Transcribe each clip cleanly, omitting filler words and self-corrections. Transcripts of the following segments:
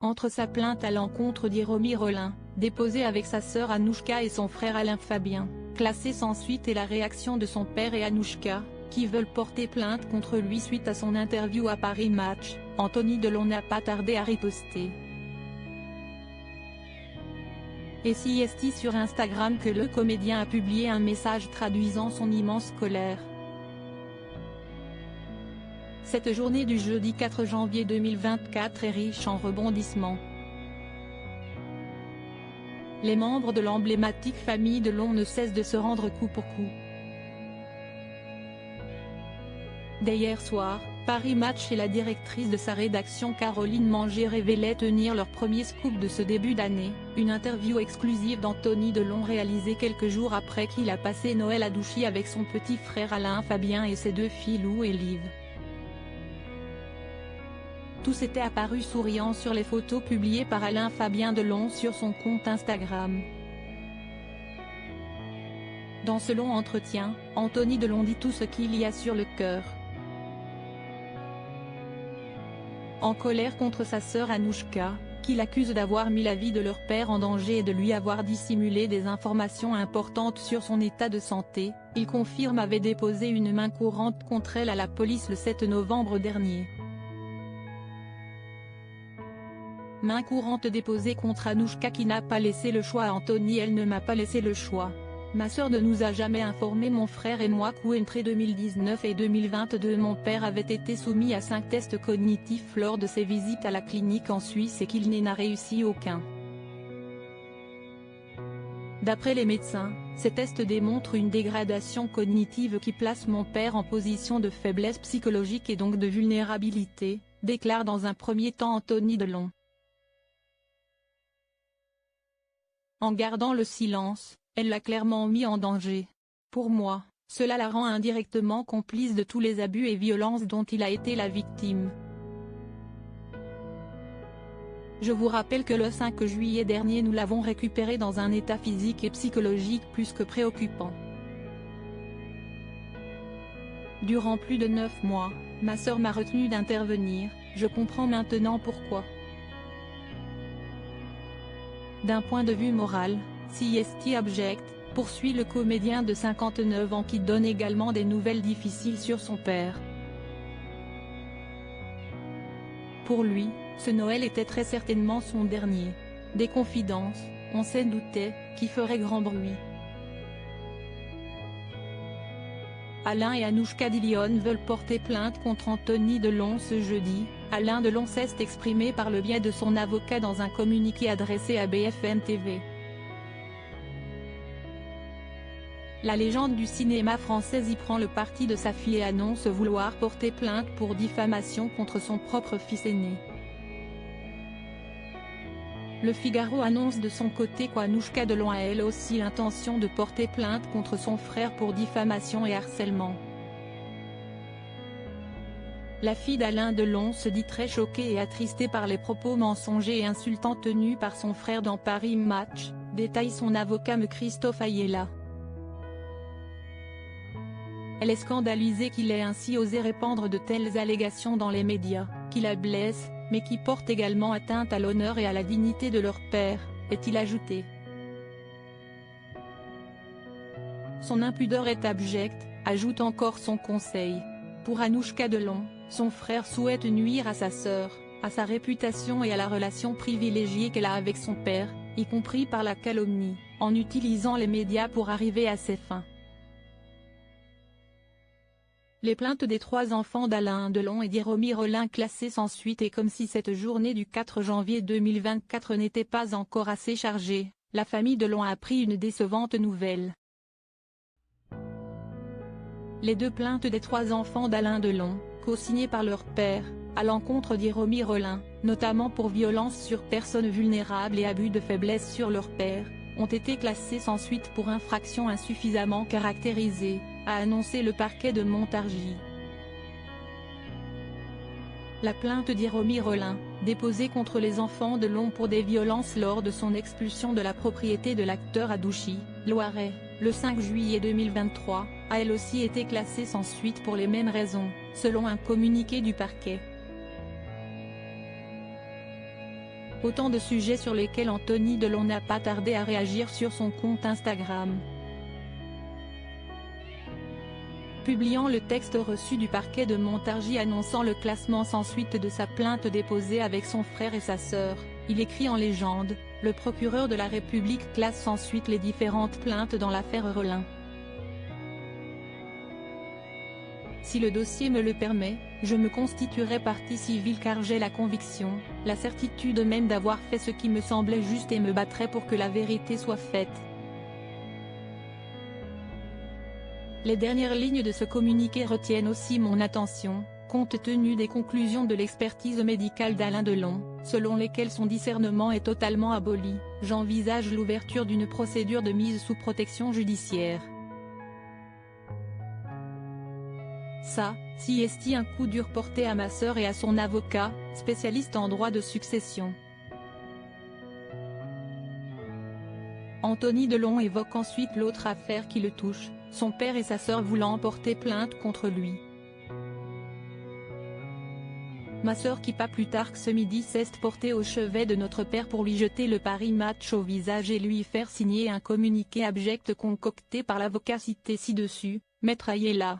Entre sa plainte à l'encontre d'Hiromi Rollin, déposée avec sa sœur Anouchka et son frère Alain Fabien, classée sans suite, et la réaction de son père et Anouchka, qui veulent porter plainte contre lui suite à son interview à Paris Match, Anthony Delon n'a pas tardé à riposter. Et si est-il sur Instagram que le comédien a publié un message traduisant son immense colère. Cette journée du jeudi 4 janvier 2024 est riche en rebondissements. Les membres de l'emblématique famille Delon ne cessent de se rendre coup pour coup. Dès hier soir, Paris Match et la directrice de sa rédaction Caroline Manger révélaient tenir leur premier scoop de ce début d'année, une interview exclusive d'Anthony Delon réalisée quelques jours après qu'il a passé Noël à Douchy avec son petit frère Alain Fabien et ses deux filles Lou et Liv. Tous étaient apparus souriants sur les photos publiées par Alain Fabien Delon sur son compte Instagram. Dans ce long entretien, Anthony Delon dit tout ce qu'il y a sur le cœur. En colère contre sa sœur Anouchka, qu'il accuse d'avoir mis la vie de leur père en danger et de lui avoir dissimulé des informations importantes sur son état de santé, il confirme avoir déposé une main courante contre elle à la police le 7 novembre dernier. Main courante déposée contre Anouchka qui n'a pas laissé le choix à Anthony. Elle ne m'a pas laissé le choix. Ma sœur ne nous a jamais informé, mon frère et moi, qu'entre 2019 et 2022 mon père avait été soumis à 5 tests cognitifs lors de ses visites à la clinique en Suisse et qu'il n'en a réussi aucun. D'après les médecins, ces tests démontrent une dégradation cognitive qui place mon père en position de faiblesse psychologique et donc de vulnérabilité, déclare dans un premier temps Anthony Delon. En gardant le silence, elle l'a clairement mis en danger. Pour moi, cela la rend indirectement complice de tous les abus et violences dont il a été la victime. Je vous rappelle que le 5 juillet dernier nous l'avons récupéré dans un état physique et psychologique plus que préoccupant. Durant plus de 9 mois, ma sœur m'a retenu d'intervenir, je comprends maintenant pourquoi. D'un point de vue moral, si est abject, poursuit le comédien de 59 ans qui donne également des nouvelles difficiles sur son père. Pour lui, ce Noël était très certainement son dernier. Des confidences, on s'en doutait, qui feraient grand bruit. Alain et Anouchka Dillon veulent porter plainte contre Anthony Delon ce jeudi. Alain Delon s'est exprimé par le biais de son avocat dans un communiqué adressé à BFM TV. La légende du cinéma français y prend le parti de sa fille et annonce vouloir porter plainte pour diffamation contre son propre fils aîné. Le Figaro annonce de son côté qu'Anouchka Delon a elle aussi l'intention de porter plainte contre son frère pour diffamation et harcèlement. La fille d'Alain Delon se dit très choquée et attristée par les propos mensongers et insultants tenus par son frère dans Paris Match, détaille son avocat Christophe Ayala. Elle est scandalisée qu'il ait ainsi osé répandre de telles allégations dans les médias, qui la blessent, mais qui portent également atteinte à l'honneur et à la dignité de leur père, est-il ajouté. Son impudeur est abjecte, ajoute encore son conseil. Pour Anouchka Delon, son frère souhaite nuire à sa sœur, à sa réputation et à la relation privilégiée qu'elle a avec son père, y compris par la calomnie, en utilisant les médias pour arriver à ses fins. Les plaintes des 3 enfants d'Alain Delon et d'Hiromi Rollin classées sans suite, et comme si cette journée du 4 janvier 2024 n'était pas encore assez chargée, la famille Delon a appris une décevante nouvelle. Les 2 plaintes des 3 enfants d'Alain Delon, co-signées par leur père, à l'encontre d'Hiromi Rollin, notamment pour violence sur personnes vulnérables et abus de faiblesse sur leur père, ont été classées sans suite pour infraction insuffisamment caractérisée, a annoncé le parquet de Montargis. La plainte d'Hiromi Rollin, déposée contre les enfants Delon pour des violences lors de son expulsion de la propriété de l'acteur à Douchy, Loiret, le 5 juillet 2023, a elle aussi été classée sans suite pour les mêmes raisons, selon un communiqué du parquet. Autant de sujets sur lesquels Anthony Delon n'a pas tardé à réagir sur son compte Instagram. Publiant le texte reçu du parquet de Montargis annonçant le classement sans suite de sa plainte déposée avec son frère et sa sœur, il écrit en légende: le procureur de la République classe sans suite les différentes plaintes dans l'affaire Rollin. Si le dossier me le permet, je me constituerai partie civile car j'ai la conviction, la certitude même d'avoir fait ce qui me semblait juste et me battrai pour que la vérité soit faite. Les dernières lignes de ce communiqué retiennent aussi mon attention, compte tenu des conclusions de l'expertise médicale d'Alain Delon, selon lesquelles son discernement est totalement aboli. J'envisage l'ouverture d'une procédure de mise sous protection judiciaire. Ça, si est un coup dur porté à ma sœur et à son avocat, spécialiste en droit de succession. Anthony Delon évoque ensuite l'autre affaire qui le touche, son père et sa sœur voulant porter plainte contre lui. Ma sœur qui pas plus tard que ce midi s'est portée au chevet de notre père pour lui jeter le pari match au visage et lui faire signer un communiqué abject concocté par l'avocat cité ci-dessus, Maître Ayala.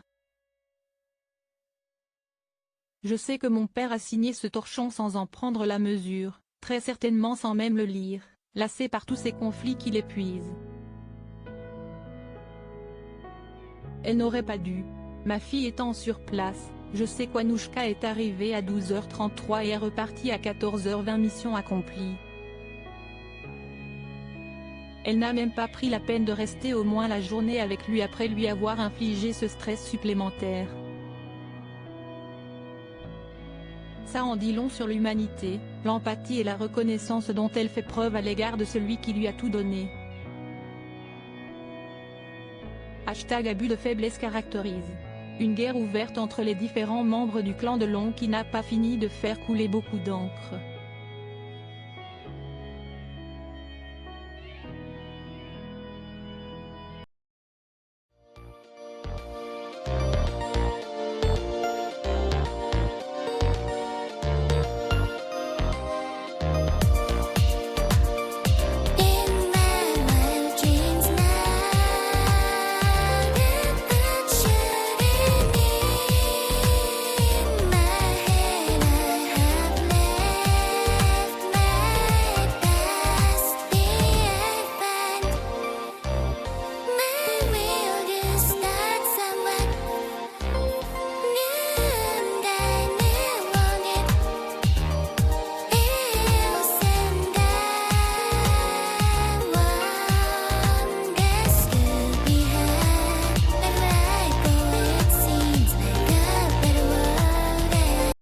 Je sais que mon père a signé ce torchon sans en prendre la mesure, très certainement sans même le lire, lassé par tous ces conflits qui l'épuisent. Elle n'aurait pas dû. Ma fille étant sur place, je sais qu'Anouchka est arrivée à 12h33 et est repartie à 14h20, mission accomplie. Elle n'a même pas pris la peine de rester au moins la journée avec lui après lui avoir infligé ce stress supplémentaire. Ça en dit long sur l'humanité, l'empathie et la reconnaissance dont elle fait preuve à l'égard de celui qui lui a tout donné. #abus de faiblesse caractérise une guerre ouverte entre les différents membres du clan Delon qui n'a pas fini de faire couler beaucoup d'encre.